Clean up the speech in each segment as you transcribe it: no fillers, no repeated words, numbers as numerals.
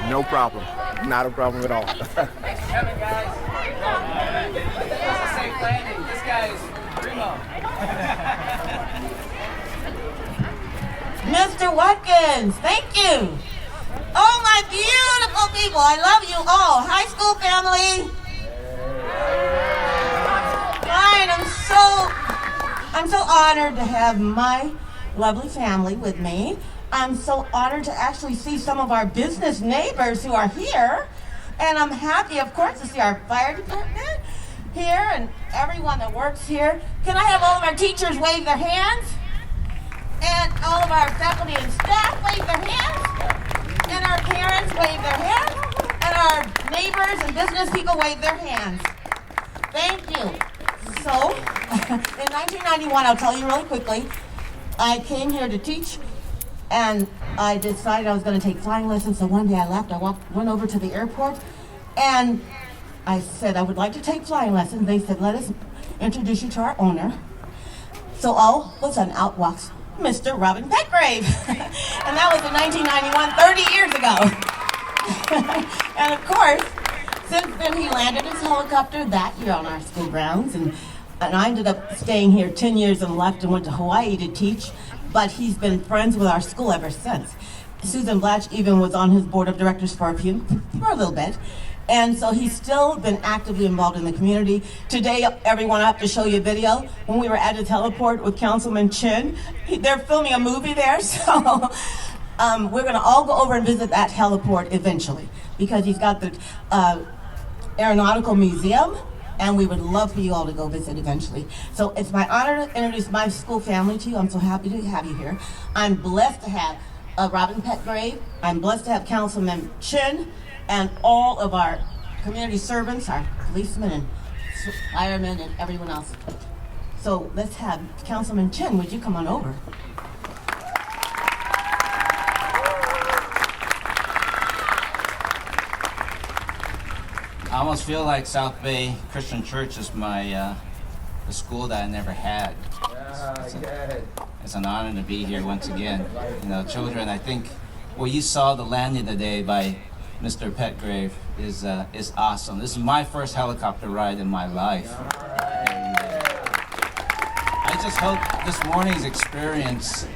No problem. Not a problem at all. Thanks for coming, guys. That's a safe landing. This guy is Remo. Mr. Watkins, thank you. Oh, my beautiful people, I love you all. High school family. Fine, I'm so honored to have my lovely family with me. I'm so honored to actually see some of our business neighbors who are here. And I'm happy, of course, to see our fire department here and everyone that works here. Can I have all of our teachers wave their hands? And all of our faculty and staff wave their hands? And our parents wave their hands? And our neighbors and business people wave their hands? Thank you. So, in 1991, I'll tell you really quickly, I came here to teach. And I decided I was going to take flying lessons, so one day I left. I went over to the airport, and I said I would like to take flying lessons. They said, let us introduce you to our owner. So all of a sudden, out walks Mr. Robin Petgrave. And that was in 1991, 30 years ago. And of course, since then he landed his helicopter that year on our school grounds, and I ended up staying here 10 years and left and went to Hawaii to teach. But he's been friends with our school ever since. Susan Blatch even was on his board of directors for a little bit. And so he's still been actively involved in the community. Today, everyone, I have to show you a video. When we were at the teleport with Councilman Chin, they're filming a movie there, so we're gonna all go over and visit that heliport eventually, because he's got the Aeronautical Museum, and we would love for you all to go visit eventually. So it's my honor to introduce my school family to you. I'm so happy to have you here. I'm blessed to have Robin Petgrave. I'm blessed to have Councilman Chin and all of our community servants, our policemen and firemen and everyone else. So let's have Councilman Chin, would you come on over? I almost feel like South Bay Christian Church is my the school that I never had. It's an honor to be here once again. You know, children, I think what you saw the landing today by Mr. Petgrave is awesome. This is my first helicopter ride in my life. And, I just hope this morning's experience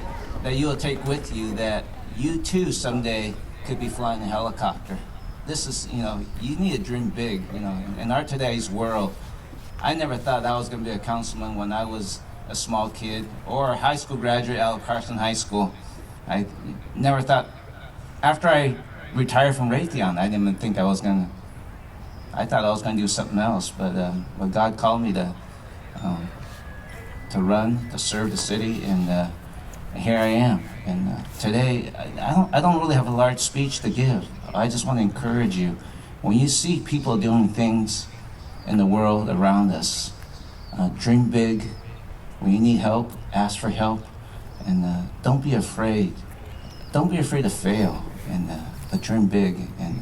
that you will take with you, that you too someday could be flying a helicopter. This is, you know, you need to dream big, you know. In our today's world, I never thought I was going to be a councilman when I was a small kid or a high school graduate out of Carson High School. I never thought, after I retired from Raytheon, I didn't even think I thought I was going to do something else, but God called me to run, to serve the city, and here I am. And today, I don't really have a large speech to give. I just want to encourage you. When you see people doing things in the world around us, dream big. When you need help, ask for help, and don't be afraid. Don't be afraid to fail, and but dream big. And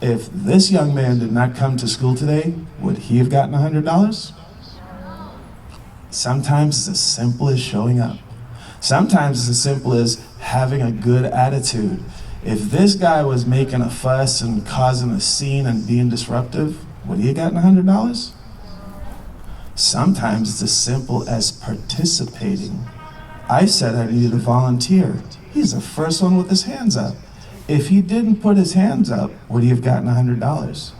if this young man did not come to school today, would he have gotten $100? Sometimes it's as simple as showing up. Sometimes it's as simple as having a good attitude. If this guy was making a fuss and causing a scene and being disruptive, would he have gotten $100? Sometimes it's as simple as participating. I said I needed a volunteer. He's the first one with his hands up. If he didn't put his hands up, would he have gotten $100?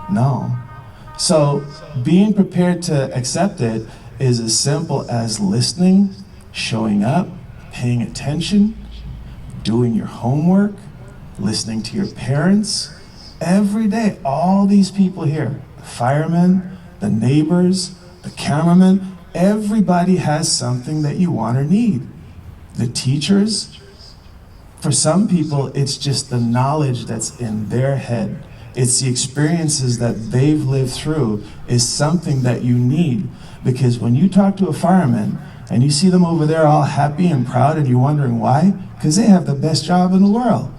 No. So being prepared to accept it is as simple as listening, showing up, paying attention, doing your homework, listening to your parents. Every day, all these people here, the firemen, the neighbors, the cameramen, everybody has something that you want or need. The teachers, for some people, it's just the knowledge that's in their head. It's the experiences that they've lived through is something that you need. Because when you talk to a fireman and you see them over there all happy and proud and you're wondering why, because they have the best job in the world.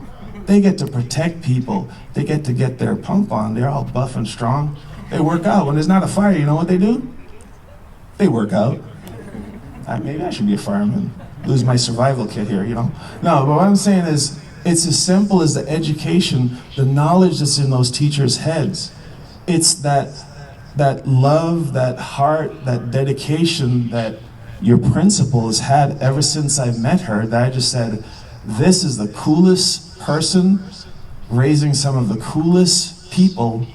They get to protect people. They get to get their pump on. They're all buff and strong. They work out. When there's not a fire, you know what they do? They work out. Maybe I should be a fireman. Lose my survival kit here, you know? No, but what I'm saying is, it's as simple as the education, the knowledge that's in those teachers' heads. It's that love, that heart, that dedication that your principal has had ever since I met her, that I just said, this is the coolest person raising some of the coolest people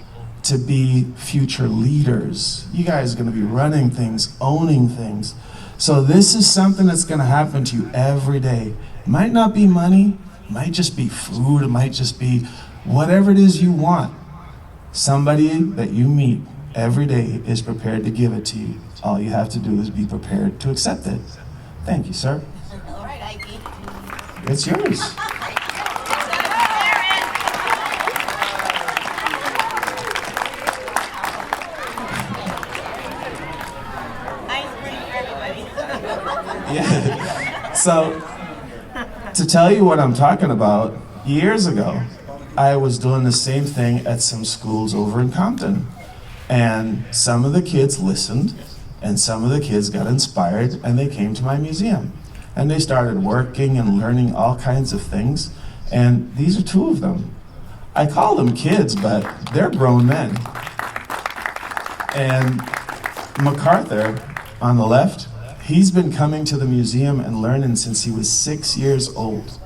to be future leaders. You guys are gonna be running things, owning things. So this is something that's gonna happen to you every day. It might not be money, it might just be food, it might just be whatever it is you want. Somebody that you meet every day is prepared to give it to you. All you have to do is be prepared to accept it. Thank you, sir. All right, Ike. It's yours. Yeah. So, to tell you what I'm talking about, years ago, I was doing the same thing at some schools over in Compton. And some of the kids listened, and some of the kids got inspired, and they came to my museum. And they started working and learning all kinds of things. And these are two of them. I call them kids, but they're grown men. And MacArthur, on the left, he's been coming to the museum and learning since he was 6 years old.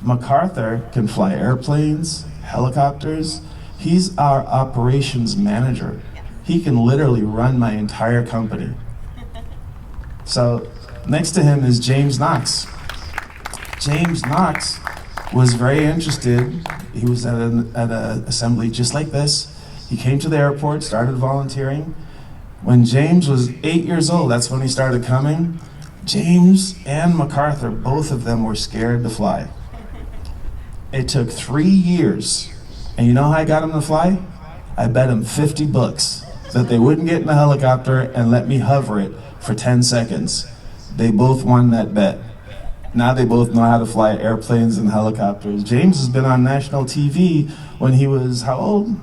MacArthur can fly airplanes, helicopters. He's our operations manager. He can literally run my entire company. So next to him is James Knox. James Knox was very interested. He was at an assembly just like this. He came to the airport, started volunteering. When James was 8 years old, that's when he started coming. James and MacArthur, both of them were scared to fly. It took 3 years. And you know how I got him to fly? I bet him $50 that they wouldn't get in a helicopter and let me hover it for 10 seconds. They both won that bet. Now they both know how to fly airplanes and helicopters. James has been on national TV when he was, how old?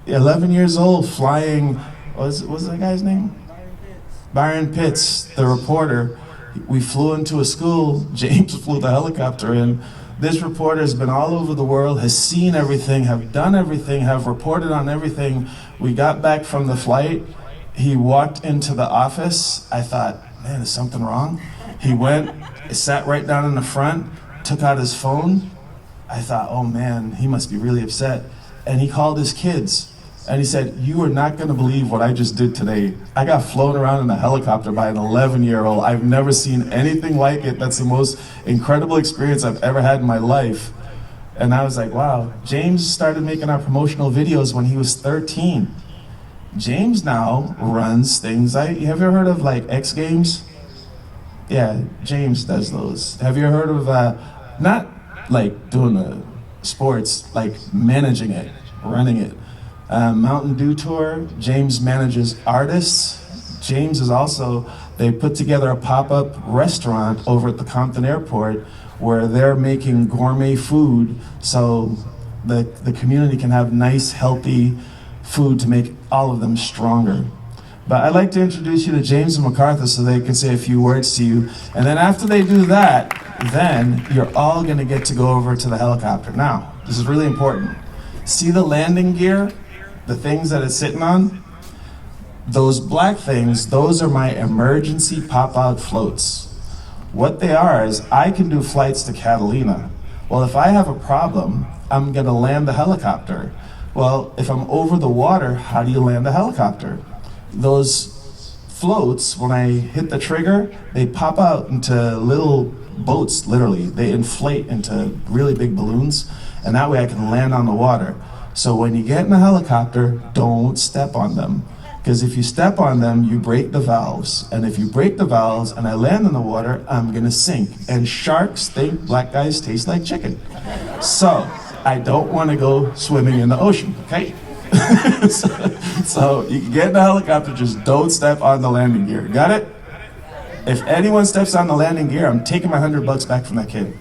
11 years old, flying, what's that guy's name? Byron Pitts, the reporter. We flew into a school, James flew the helicopter in. This reporter has been all over the world, has seen everything, have done everything, have reported on everything. We got back from the flight. He walked into the office. I thought, man, is something wrong? He went, sat right down in the front, took out his phone. I thought, oh man, he must be really upset. And he called his kids. And he said, you are not gonna believe what I just did today. I got flown around in a helicopter by an 11-year-old. I've never seen anything like it. That's the most incredible experience I've ever had in my life. And I was like, wow. James started making our promotional videos when he was 13. James now runs things have you ever heard of like X Games? Yeah, James does those. Have you ever heard of, not like doing the sports, like managing it, running it. Mountain Dew Tour, James manages artists. James is also, they put together a pop-up restaurant over at the Compton Airport where they're making gourmet food. So the community can have nice, healthy food to make all of them stronger. But I'd like to introduce you to James and MacArthur so they can say a few words to you. And then after they do that, then you're all gonna get to go over to the helicopter. Now, this is really important. See the landing gear? The things that it's sitting on? Those black things, those are my emergency pop-out floats. What they are is I can do flights to Catalina. Well, if I have a problem, I'm gonna land the helicopter. Well, if I'm over the water, how do you land a helicopter? Those floats, when I hit the trigger, they pop out into little boats, literally. They inflate into really big balloons, and that way I can land on the water. So when you get in a helicopter, don't step on them. Because if you step on them, you break the valves. And if you break the valves and I land in the water, I'm gonna sink. And sharks think black guys taste like chicken. So I don't wanna go swimming in the ocean, okay? so you can get in the helicopter, just don't step on the landing gear. Got it? If anyone steps on the landing gear, I'm taking my $100 back from that kid.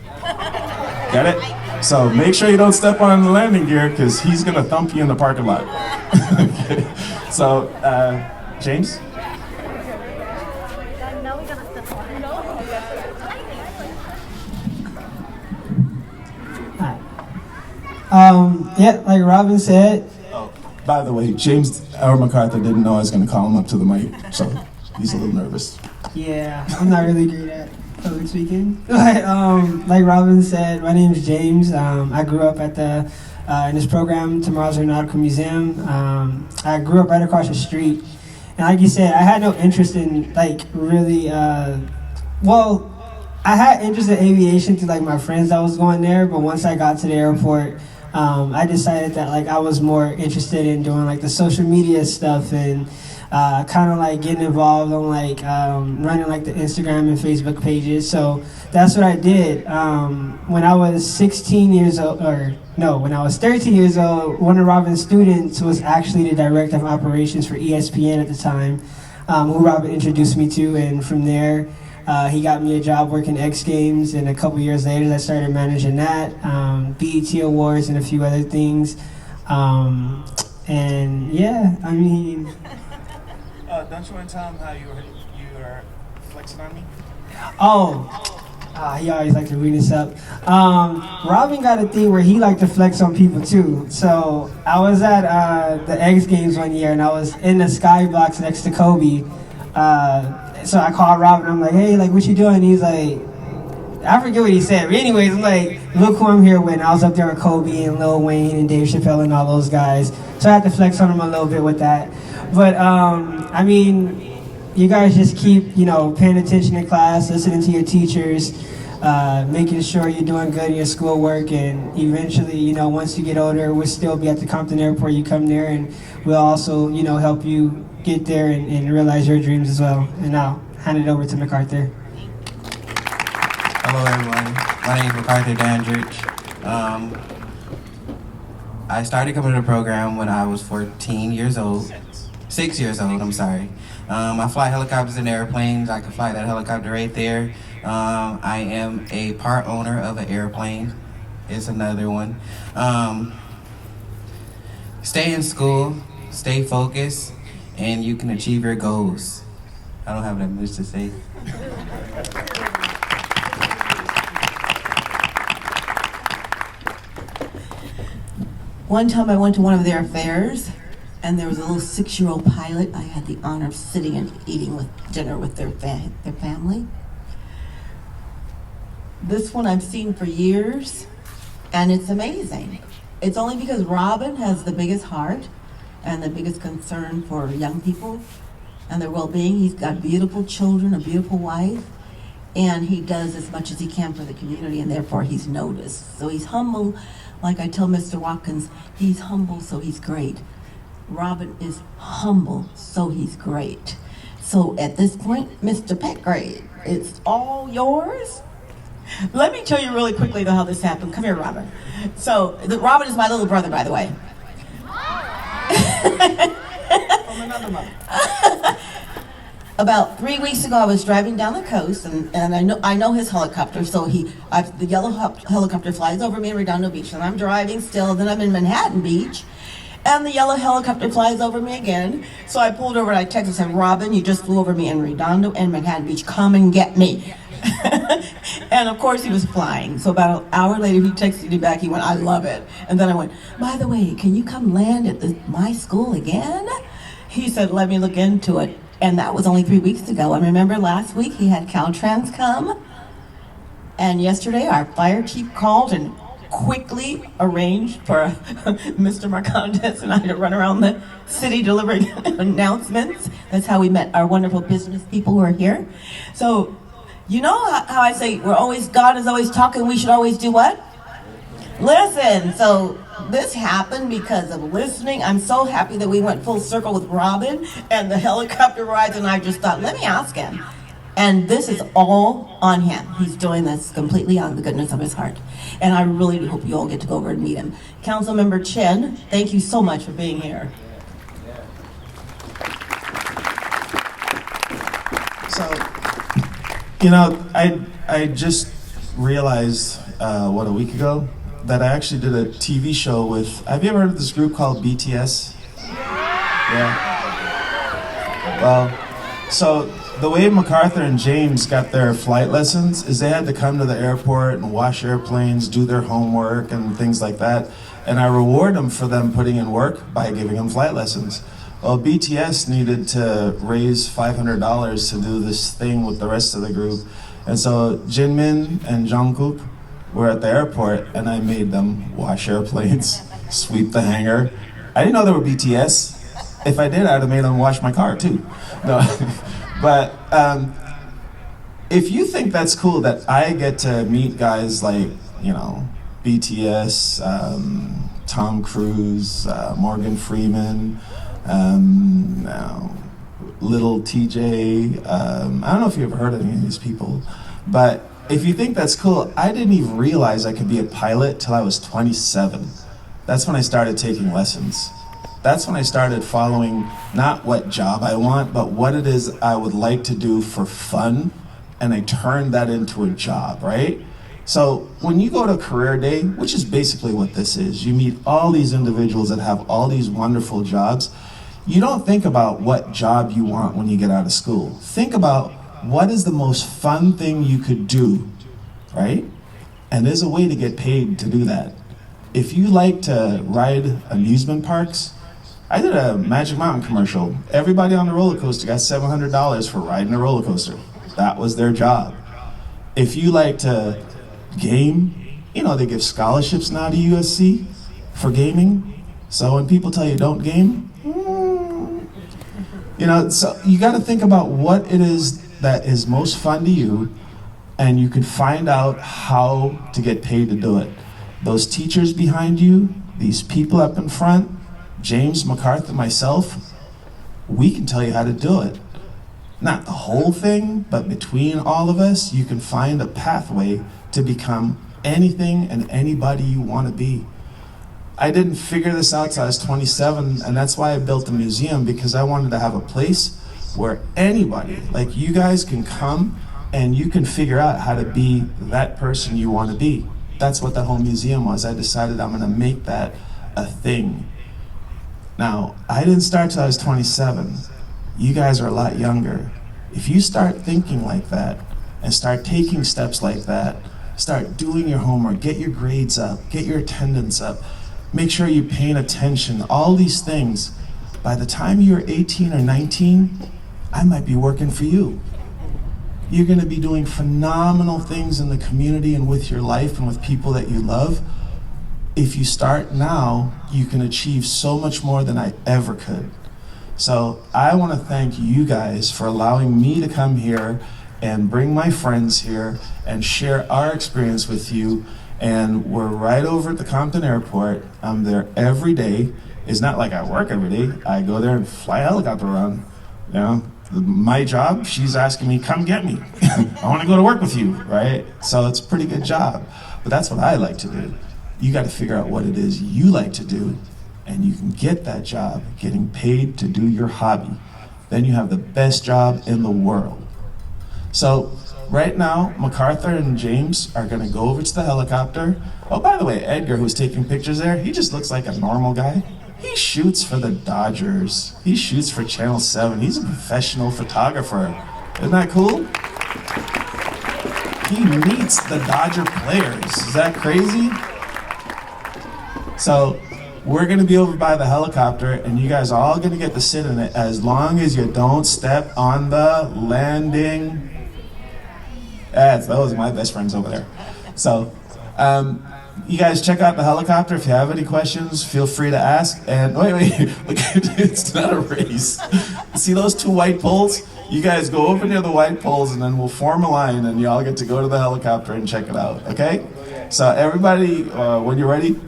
Got it? So make sure you don't step on the landing gear because he's gonna thump you in the parking lot. Okay. So, James? Yeah, like Robin said. Oh, by the way, James or MacArthur didn't know I was going to call him up to the mic, so he's a little nervous. Yeah, I'm not really great at public speaking. But like Robin said, my name is James. I grew up at the in this program, Tomorrow's Aeronautical Museum. I grew up right across the street, and like you said, I had no interest in like really. Well, I had interest in aviation through like my friends that was going there, but once I got to the airport, I decided that like I was more interested in doing like the social media stuff and kind of like getting involved on like running like the Instagram and Facebook pages. So that's what I did. When I was 16 years old, when I was 13 years old, one of Robin's students was actually the director of operations for ESPN at the time, who Robin introduced me to, and from there, he got me a job working X Games, and a couple years later I started managing that, BET Awards and a few other things. And yeah, I mean... Don't you want to tell him how you were flexing on me? He always liked to bring this up. Robin got a thing where he liked to flex on people too. So I was at the X Games one year, and I was in the sky blocks next to Kobe. So I called Robin, I'm like, hey, like, what you doing? He's like, I forget what he said, but anyways, I'm like, look who I'm here with. And I was up there with Kobe and Lil Wayne and Dave Chappelle and all those guys. So I had to flex on him a little bit with that. But, I mean, you guys just keep, paying attention in class, listening to your teachers, making sure you're doing good in your schoolwork, and eventually, once you get older, we'll still be at the Compton Airport. You come there, and we'll also, help you get there and realize your dreams as well. And I'll hand it over to MacArthur. Hello everyone, my name is MacArthur Dandridge. I started coming to the program when I was 14 years old. 6 years old, I'm sorry. I fly helicopters and airplanes. I can fly that helicopter right there. I am a part owner of an airplane. It's another one. Stay in school, stay focused, and you can achieve your goals. I don't have that much to say. One time I went to one of their fairs, and there was a little 6-year-old pilot. I had the honor of sitting and eating dinner with their family. This one I've seen for years, and it's amazing. It's only because Robin has the biggest heart and the biggest concern for young people and their well-being. He's got beautiful children, a beautiful wife, and he does as much as he can for the community, and therefore he's noticed. So he's humble. Like I tell Mr. Watkins, he's humble, so he's great. Robin is humble, so he's great. So at this point, Mr. Petgrave, it's all yours. Let me tell you really quickly how this happened. Come here, Robin. So, Robin is my little brother, by the way. From another mother. about 3 weeks ago, I was driving down the coast, and I know his helicopter. So the yellow helicopter flies over me in Redondo Beach, and I'm driving still. Then I'm in Manhattan Beach, and the yellow helicopter flies over me again. So I pulled over and I texted and said, "Robin, you just flew over me in Redondo and Manhattan Beach. Come and get me." And of course he was flying. So about an hour later, he texted me back. He went, "I love it." And then I went, "By the way, can you come land at my school again?" He said, "Let me look into it." And that was only 3 weeks ago. And remember last week he had Caltrans come? And yesterday our fire chief called and quickly arranged for Mr. Marcondes and I to run around the city delivering announcements. That's how we met our wonderful business people who are here. So, you know how I say God is always talking, we should always do what? Listen. So this happened because of listening. I'm so happy that we went full circle with Robin and the helicopter rides, and I just thought, let me ask him. And this is all on him. He's doing this completely out of the goodness of his heart. And I really do hope you all get to go over and meet him. Councilmember Chen, thank you so much for being here. So, you know, I just realized, a week ago, that I actually did a TV show with, have you ever heard of this group called BTS? Yeah. Well, so the way MacArthur and James got their flight lessons is they had to come to the airport and wash airplanes, do their homework and things like that. And I reward them for them putting in work by giving them flight lessons. Well, BTS needed to raise $500 to do this thing with the rest of the group. And so Jinmin and Jungkook were at the airport, and I made them wash airplanes, sweep the hangar. I didn't know they were BTS. If I did, I'd have made them wash my car too. No, but if you think that's cool that I get to meet guys like, you know, BTS, Tom Cruise, Morgan Freeman, Little TJ, I don't know if you've heard of any of these people, but if you think that's cool, I didn't even realize I could be a pilot till I was 27. That's when I started taking lessons. That's when I started following not what job I want, but what it is I would like to do for fun, and I turned that into a job, right? So when you go to career day, which is basically what this is, you meet all these individuals that have all these wonderful jobs. You don't think about what job you want when you get out of school. Think about what is the most fun thing you could do, right? And there's a way to get paid to do that. If you like to ride amusement parks, I did a Magic Mountain commercial. Everybody on the roller coaster got $700 for riding a roller coaster. That was their job. If you like to game, you know, they give scholarships now to USC for gaming. So when people tell you don't game, you know, so you got to think about what it is that is most fun to you, and you can find out how to get paid to do it. Those teachers behind you, these people up in front, James, MacArthur, myself, we can tell you how to do it. Not the whole thing, but between all of us, you can find a pathway to become anything and anybody you want to be. I didn't figure this out till I was 27, and that's why I built the museum, because I wanted to have a place where anybody, like you guys, can come and you can figure out how to be that person you want to be. That's what the whole museum was. I decided I'm going to make that a thing. Now, I didn't start till I was 27. You guys are a lot younger. If you start thinking like that and start taking steps like that, start doing your homework, get your grades up, get your attendance up, make sure you're paying attention, all these things, by the time you're 18 or 19, I might be working for you. You're going to be doing phenomenal things in the community and with your life and with people that you love. If you start now, you can achieve so much more than I ever could. So I want to thank you guys for allowing me to come here and bring my friends here and share our experience with you. And we're right over at the Compton Airport. I'm there every day. It's not like I work every day. I go there and fly a helicopter around. You know, my job, she's asking me, come get me. I want to go to work with you, right? So it's a pretty good job. But that's what I like to do. You got to figure out what it is you like to do, and you can get that job getting paid to do your hobby. then you have the best job in the world. So right now, MacArthur and James are gonna go over to the helicopter. Oh, by the way, Edgar, who's taking pictures there, he just looks like a normal guy. He shoots for the Dodgers. He shoots for Channel 7. He's a professional photographer. Isn't that cool? He meets the Dodger players. Is that crazy? So we're gonna be over by the helicopter and you guys are all gonna get to sit in it as long as you don't step on the landing. Those are my best friends over there. So, you guys check out the helicopter. If you have any questions, feel free to ask. And wait, look, it's not a race. See those two white poles? You guys go over near the white poles and then we'll form a line and you all get to go to the helicopter and check it out, okay? So everybody, when you're ready,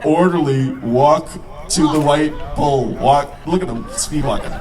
orderly walk to the white pole. Walk, look at them, speed walking.